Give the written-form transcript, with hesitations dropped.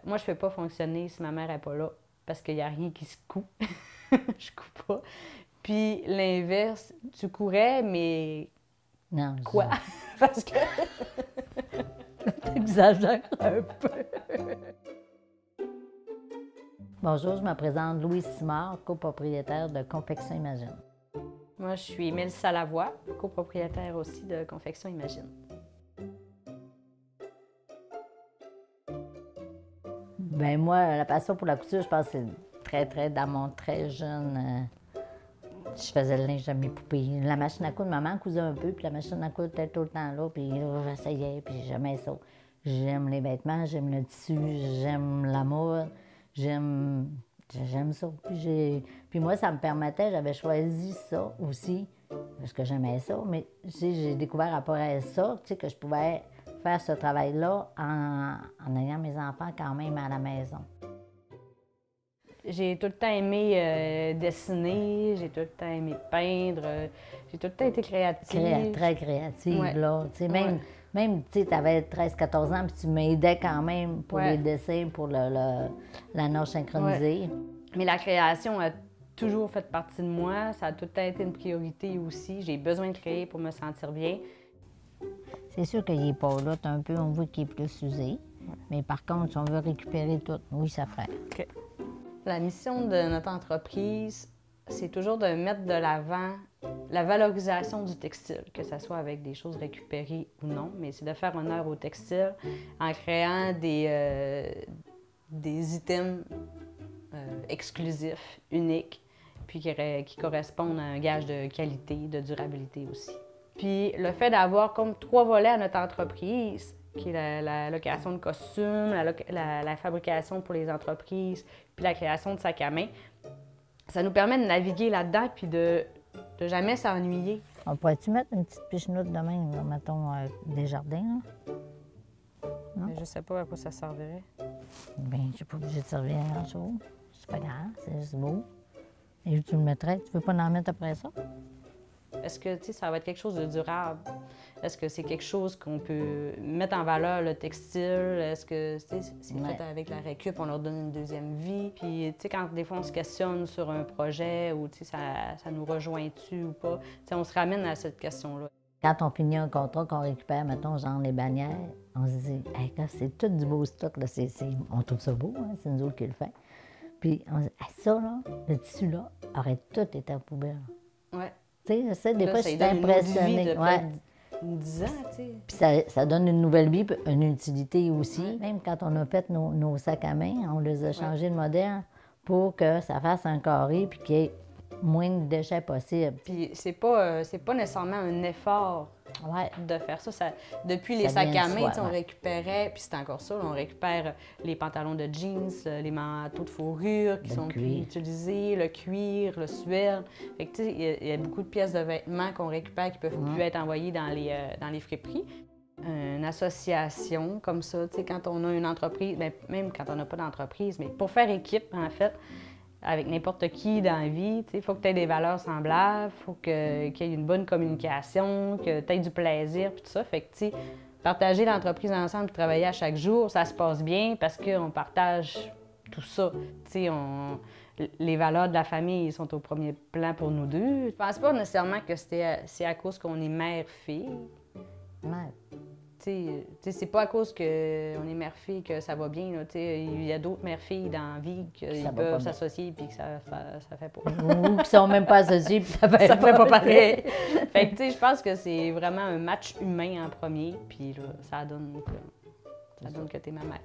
Moi, je ne fais pas fonctionner si ma mère n'est pas là, parce qu'il n'y a rien qui se coud. Je couds pas. Puis l'inverse, tu courais, mais Non, quoi? Parce que t'exagères un peu. Bonjour, je me présente Louise Simard, copropriétaire de Confection Imagine. moi, je suis Mélissa Lavoie, copropriétaire aussi de Confection Imagine. Ben moi, la passion pour la couture, je pense que c'est très dans mon très jeune. Je faisais le linge de mes poupées. La machine à coudre, maman cousait un peu, puis la machine à coudre était tout le temps là, puis j'essayais, puis j'aimais ça. J'aime les vêtements, j'aime le tissu, j'aime la mode, j'aime ça. Puis moi, ça me permettait, j'avais choisi ça aussi, parce que j'aimais ça, mais j'ai découvert après ça, tu sais, que je pouvais faire ce travail-là en ayant mes enfants quand même à la maison. J'ai tout le temps aimé dessiner, j'ai tout le temps aimé peindre, j'ai tout le temps été créative. Très créative, Ouais. là. Tu sais, même, tu avais 13-14 ans, puis tu m'aidais quand même pour les dessins, pour la nage synchronisée. Ouais. Mais la création a toujours fait partie de moi, ça a tout le temps été une priorité aussi. J'ai besoin de créer pour me sentir bien. C'est sûr qu'il n'est pas là, un peu, on voit qu'il est plus usé. Mais par contre, si on veut récupérer tout, oui, ça ferait. Okay. La mission de notre entreprise, c'est toujours de mettre de l'avant la valorisation du textile, que ce soit avec des choses récupérées ou non, mais c'est de faire honneur au textile en créant des items exclusifs, uniques, puis qui correspondent à un gage de qualité, de durabilité aussi. Puis le fait d'avoir comme 3 volets à notre entreprise, qui est la location de costumes, la fabrication pour les entreprises, puis la création de sacs à main, ça nous permet de naviguer là-dedans puis de jamais s'ennuyer. On pourrait-tu mettre une petite pichenoute de même, là, mettons, des jardins? Non? Je sais pas à quoi ça servirait. Bien, je suis pas obligée de servir à grand-chose. C'est pas grave, c'est juste beau. Et où tu le mettrais? Tu veux pas en mettre après ça? Est-ce que ça va être quelque chose de durable? Est-ce que c'est quelque chose qu'on peut mettre en valeur, le textile? Est-ce que c'est fait avec la récup, on leur donne une deuxième vie? Puis, quand des fois on se questionne sur un projet ou ça nous rejoint-tu ou pas, on se ramène à cette question-là. Quand on finit un contrat, qu'on récupère, mettons, genre les bannières, on se dit, hey, c'est tout du beau stock, là, on trouve ça beau, hein, c'est nous autres qui le fait. Puis on se dit, hey, ça, là, le tissu, là, aurait tout été à poubelle. Ouais. Tu sais, je sais, des fois, je suis impressionnée. Ouais. 10 ans, tu sais. Puis ça donne une nouvelle vie, une utilité aussi. Même quand on a fait nos sacs à main, on les a changés de modèle pour que ça fasse un carré puis qu'il y ait moins de déchets possible. Puis c'est pas nécessairement un effort de faire ça. Depuis les sacs à main, on récupérait, puis c'est encore ça, on récupère les pantalons de jeans, les manteaux de fourrure qui sont plus utilisés, le cuir, le suède. Fait que, il y a beaucoup de pièces de vêtements qu'on récupère qui peuvent plus être envoyées dans les friperies. Une association comme ça, quand on a une entreprise, bien, même quand on n'a pas d'entreprise, mais pour faire équipe, en fait, avec n'importe qui dans la vie, il faut que tu aies des valeurs semblables, il faut qu'il y ait une bonne communication, que tu aies du plaisir, puis tout ça. Fait que, partager l'entreprise ensemble et travailler à chaque jour, ça se passe bien parce qu'on partage tout ça. Les valeurs de la famille sont au premier plan pour nous deux. Je pense pas nécessairement que c'est à cause qu'on est mère-fille. C'est pas à cause qu'on est mère-fille que ça va bien. Il y a d'autres mères-filles dans la vie qui peuvent s'associer et que ça fait pas. Ou qui sont même pas associées puis ça fait pas pareil. Fait que je pense que c'est vraiment un match humain en premier, puis là, ça donne que t'es ma mère.